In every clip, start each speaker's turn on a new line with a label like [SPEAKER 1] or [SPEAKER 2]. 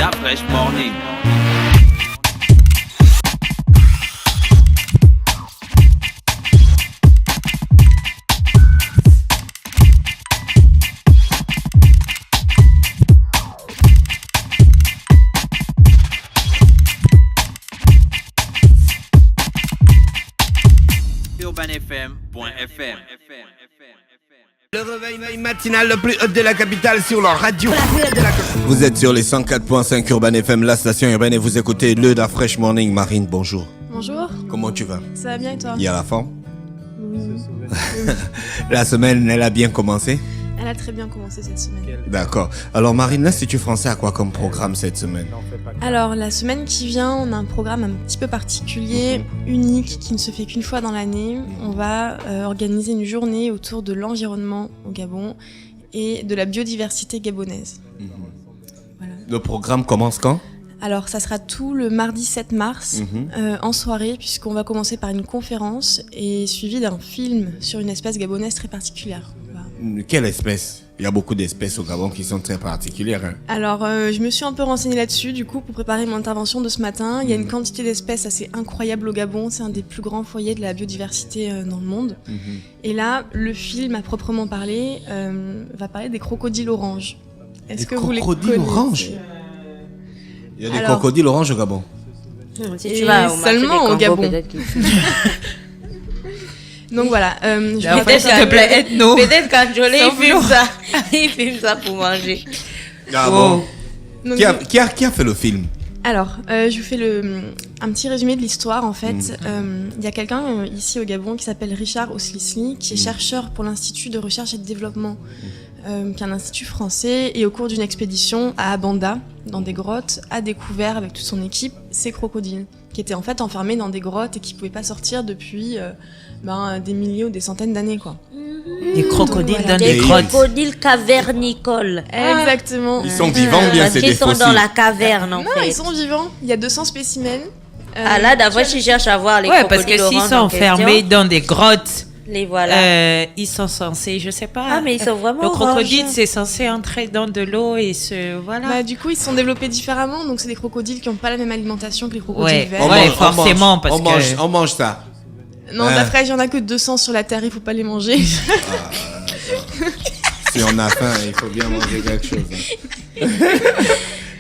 [SPEAKER 1] Da Fresh Morning. UrbanFM.fm.
[SPEAKER 2] Le réveil matinal le plus haut de la capitale sur leur radio. Vous êtes sur les 104.5 Urban FM, la station urbaine, et vous écoutez le Da Fresh Morning. Marine, bonjour.
[SPEAKER 3] Bonjour.
[SPEAKER 2] Comment tu vas?
[SPEAKER 3] Ça va bien et toi?
[SPEAKER 2] Il y a la forme?
[SPEAKER 3] Oui.
[SPEAKER 2] La semaine, elle a bien commencé?
[SPEAKER 3] Elle a très bien commencé cette semaine.
[SPEAKER 2] D'accord. Alors Marine, l'Institut français a quoi comme programme cette semaine?
[SPEAKER 3] Alors la semaine qui vient, on a un programme un petit peu particulier, unique, qui ne se fait qu'une fois dans l'année. On va organiser une journée autour de l'environnement au Gabon et de la biodiversité gabonaise. Voilà.
[SPEAKER 2] Le programme commence quand?
[SPEAKER 3] Alors ça sera tout le mardi 7 mars en soirée, puisqu'on va commencer par une conférence et suivi d'un film sur une espèce gabonaise très particulière.
[SPEAKER 2] Quelle espèce? Il y a beaucoup d'espèces au Gabon qui sont très particulières. Hein.
[SPEAKER 3] Alors, je me suis un peu renseignée là-dessus, du coup, pour préparer mon intervention de ce matin. Il y a une quantité d'espèces assez incroyable au Gabon. C'est un des plus grands foyers de la biodiversité dans le monde. Et là, le film, à proprement parler, va parler des crocodiles oranges. Est-ce que vous les connaissez?
[SPEAKER 2] Crocodiles oranges? Il y a des crocodiles oranges au Gabon.
[SPEAKER 3] Si tu vas seulement au Gabon. Donc voilà,
[SPEAKER 4] s'il te plaît, aide-nous. Peut-être quand Jolie il filme ça pour manger.
[SPEAKER 2] Ah bon. Donc, qui a fait le film?
[SPEAKER 3] Alors, je vous fais un petit résumé de l'histoire en fait. Il y a quelqu'un ici au Gabon qui s'appelle Richard Oslisli, qui est chercheur pour l'Institut de recherche et de développement, qui est un institut français, et au cours d'une expédition à Abanda, dans des grottes, a découvert avec toute son équipe ces crocodiles, qui étaient en fait enfermés dans des grottes et qui ne pouvaient pas sortir depuis des milliers ou des centaines d'années, quoi.
[SPEAKER 4] Des crocodiles
[SPEAKER 3] voilà.
[SPEAKER 4] dans des grottes.
[SPEAKER 5] Des crocodiles cavernicoles.
[SPEAKER 3] Exactement.
[SPEAKER 2] Ils sont vivants bien, c'est des
[SPEAKER 5] Ils sont
[SPEAKER 2] fossiles.
[SPEAKER 5] dans la caverne en
[SPEAKER 3] Non,
[SPEAKER 5] fait.
[SPEAKER 3] ils sont vivants. Il y a 200 spécimens.
[SPEAKER 5] Là, d'abord, je cherche à voir les
[SPEAKER 4] Ouais,
[SPEAKER 5] crocodiles
[SPEAKER 4] parce que s'ils
[SPEAKER 5] oranges
[SPEAKER 4] sont
[SPEAKER 5] en
[SPEAKER 4] enfermés
[SPEAKER 5] question.
[SPEAKER 4] dans des grottes,
[SPEAKER 5] Les voilà.
[SPEAKER 4] ils sont censés, je sais pas.
[SPEAKER 5] Ah, mais ils sont vraiment
[SPEAKER 4] Le crocodile,
[SPEAKER 5] oranges.
[SPEAKER 4] c'est censé entrer dans de l'eau et voilà.
[SPEAKER 3] Du coup, ils se sont développés différemment. Donc, c'est des crocodiles qui n'ont pas la même alimentation que les crocodiles
[SPEAKER 4] Ouais,
[SPEAKER 3] verts.
[SPEAKER 4] ouais, forcément, parce que
[SPEAKER 2] on mange ça.
[SPEAKER 3] Non, d'après, il n'y en a que 200 sur la Terre. Il ne faut pas les manger.
[SPEAKER 2] Si on a faim, il faut bien manger quelque chose. Hein.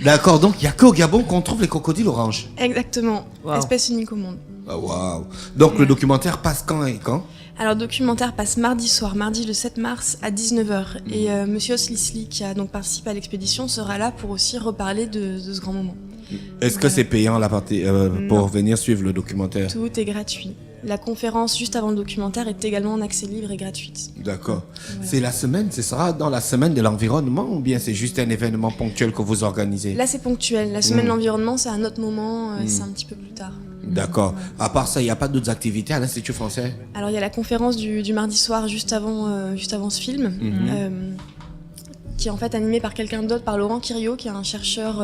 [SPEAKER 2] D'accord, donc il n'y a qu'au Gabon qu'on trouve les crocodiles oranges.
[SPEAKER 3] Exactement.
[SPEAKER 4] Wow.
[SPEAKER 3] Espèce unique au monde.
[SPEAKER 2] Ah, waouh. Donc le documentaire passe quand et quand?
[SPEAKER 3] Alors, le documentaire passe mardi soir, mardi le 7 mars à 19h. Et Monsieur Oslisli, qui a donc participé à l'expédition, sera là pour aussi reparler de ce grand moment.
[SPEAKER 2] Est-ce que c'est payant la partie pour venir suivre le documentaire?
[SPEAKER 3] Tout est gratuit. La conférence juste avant le documentaire est également en accès libre et gratuite.
[SPEAKER 2] D'accord.
[SPEAKER 3] Voilà.
[SPEAKER 2] C'est la semaine, ce sera dans la semaine de l'environnement ou bien c'est juste un événement ponctuel que vous organisez?
[SPEAKER 3] Là, c'est ponctuel. La semaine de l'environnement, c'est à un autre moment, c'est un petit peu plus tard.
[SPEAKER 2] D'accord. À part ça, il n'y a pas d'autres activités à l'Institut français?
[SPEAKER 3] Alors, il y a la conférence du mardi soir juste avant ce film, qui est en fait animée par quelqu'un d'autre, par Laurent Quiriot, qui est un chercheur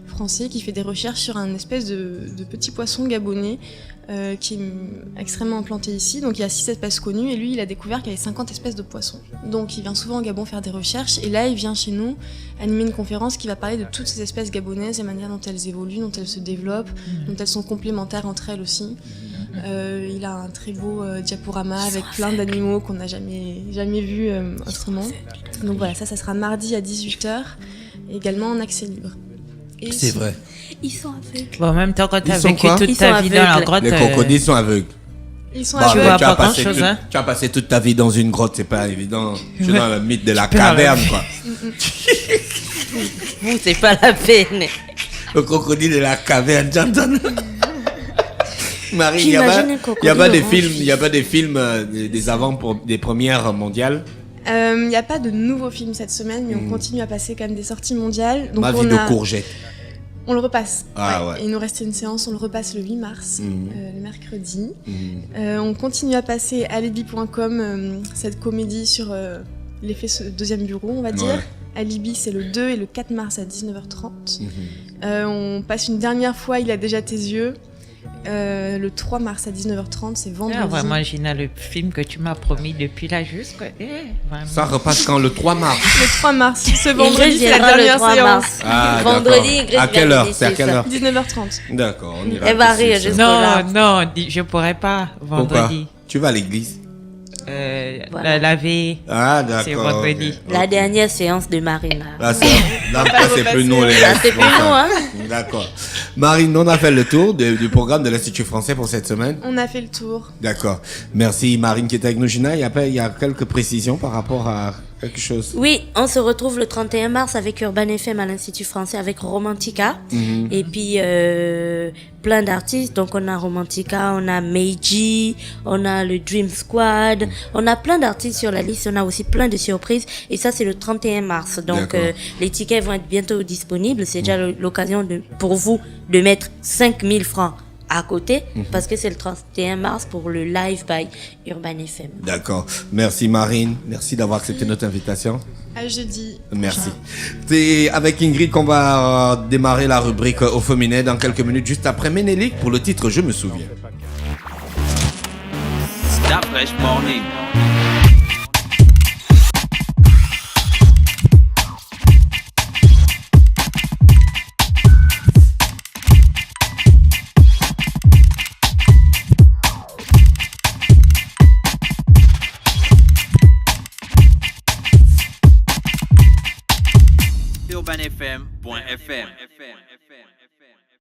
[SPEAKER 3] français qui fait des recherches sur un espèce de petit poisson gabonais qui est extrêmement implanté ici. Donc il y a 6 espèces connues et lui il a découvert qu'il y avait 50 espèces de poissons. Donc il vient souvent au Gabon faire des recherches et là il vient chez nous animer une conférence qui va parler de toutes ces espèces gabonaises et la manière dont elles évoluent, dont elles se développent, dont elles sont complémentaires entre elles aussi. Il a un très beau diaporama avec plein d'animaux qu'on n'a jamais vus autrement. Donc voilà, ça sera mardi à 18h, également en accès libre. Et
[SPEAKER 2] C'est vrai.
[SPEAKER 5] Ils sont aveugles.
[SPEAKER 4] Bon, en même temps, quand tu
[SPEAKER 2] Ils
[SPEAKER 4] as
[SPEAKER 2] sont
[SPEAKER 4] vécu
[SPEAKER 2] quoi?
[SPEAKER 4] toute
[SPEAKER 5] Ils
[SPEAKER 4] ta
[SPEAKER 5] sont
[SPEAKER 4] vie dans la
[SPEAKER 5] aveugles.
[SPEAKER 4] grotte,
[SPEAKER 2] Les crocodiles sont aveugles.
[SPEAKER 3] Ils sont
[SPEAKER 2] Bon,
[SPEAKER 3] aveugles.
[SPEAKER 4] vois
[SPEAKER 2] tu as
[SPEAKER 4] pas
[SPEAKER 2] passé
[SPEAKER 4] grand-chose, hein.
[SPEAKER 2] tu as passé toute ta vie dans une grotte, c'est pas évident. Je suis dans le mythe de la
[SPEAKER 4] peux
[SPEAKER 2] caverne,
[SPEAKER 4] arrêter.
[SPEAKER 2] quoi.
[SPEAKER 5] Vous, c'est pas la peine.
[SPEAKER 2] Le crocodile de la caverne, j'entends. Marie, il y
[SPEAKER 5] J'imagine un
[SPEAKER 2] a
[SPEAKER 5] crocodile
[SPEAKER 2] pas des
[SPEAKER 5] orange.
[SPEAKER 2] films, il y a pas des films des avant pour des premières mondiales.
[SPEAKER 3] Il n'y a pas de nouveaux films cette semaine, mais on continue à passer quand même des sorties mondiales. Donc
[SPEAKER 2] Ma vie de courgette.
[SPEAKER 3] On le repasse.
[SPEAKER 2] Ah ouais.
[SPEAKER 3] Et il nous restait une séance, on le repasse le 8 mars, le mercredi. On continue à passer alibi.com, cette comédie sur l'effet deuxième bureau, on va dire.
[SPEAKER 2] Ouais.
[SPEAKER 3] Alibi, c'est le 2 et le 4 mars à 19h30. On passe une dernière fois Il a déjà tes yeux, Le 3 mars à 19h30, c'est vendredi.
[SPEAKER 4] Ah, vraiment, Gina, le film que tu m'as promis depuis là jusqu'à...
[SPEAKER 2] Ça repasse quand? Le 3 mars.
[SPEAKER 3] Le 3 mars, ce
[SPEAKER 5] Ingrid
[SPEAKER 3] vendredi, c'est la
[SPEAKER 5] viendra le
[SPEAKER 3] dernière
[SPEAKER 5] 3
[SPEAKER 3] séance.
[SPEAKER 5] mars.
[SPEAKER 2] Ah,
[SPEAKER 5] Vendredi,
[SPEAKER 2] d'accord.
[SPEAKER 5] Ingrid
[SPEAKER 2] À quelle
[SPEAKER 5] vient
[SPEAKER 2] heure?
[SPEAKER 5] de
[SPEAKER 2] C'est à
[SPEAKER 5] dire
[SPEAKER 2] quelle
[SPEAKER 5] ça.
[SPEAKER 2] heure?
[SPEAKER 3] 19h30.
[SPEAKER 2] D'accord, on ira.
[SPEAKER 5] Elle va
[SPEAKER 2] tous
[SPEAKER 5] rire
[SPEAKER 2] ici.
[SPEAKER 5] jusqu'au
[SPEAKER 4] Non,
[SPEAKER 5] là.
[SPEAKER 4] non, je pourrais pas
[SPEAKER 2] Pourquoi?
[SPEAKER 4] vendredi.
[SPEAKER 2] Tu vas à l'église?
[SPEAKER 5] Voilà.
[SPEAKER 4] La veille,
[SPEAKER 2] Ah, d'accord.
[SPEAKER 4] c'est vendredi.
[SPEAKER 2] ok.
[SPEAKER 5] La dernière séance de Marina.
[SPEAKER 2] Ah, là, c'est plus nous les
[SPEAKER 5] Ah, c'est plus
[SPEAKER 2] responsables.
[SPEAKER 5] nous, hein.
[SPEAKER 2] D'accord. Marine, on a fait le tour du programme de l'Institut français pour cette semaine.
[SPEAKER 3] On a fait le tour.
[SPEAKER 2] D'accord. Merci Marine qui était avec nous. Gina, il y a quelques précisions par rapport à quelque chose.
[SPEAKER 5] Oui, on se retrouve le 31 mars avec Urban FM à l'Institut français avec Romantica. Et puis plein d'artistes. Donc on a Romantica, on a Meiji, on a le Dream Squad. On a plein d'artistes sur la liste. On a aussi plein de surprises. Et ça, c'est le 31 mars. Donc
[SPEAKER 2] D'accord.
[SPEAKER 5] les tickets vont être bientôt disponibles. C'est déjà l'occasion pour vous de mettre 5000 francs à côté parce que c'est le 31 mars pour le live by Urban FM.
[SPEAKER 2] D'accord. Merci Marine. Merci d'avoir accepté notre invitation.
[SPEAKER 3] À jeudi.
[SPEAKER 2] Merci. C'est avec Ingrid qu'on va démarrer la rubrique au féminin dans quelques minutes, juste après Ménélique pour le titre Je me souviens.
[SPEAKER 1] Start Fresh Morning. UrbanFM.fm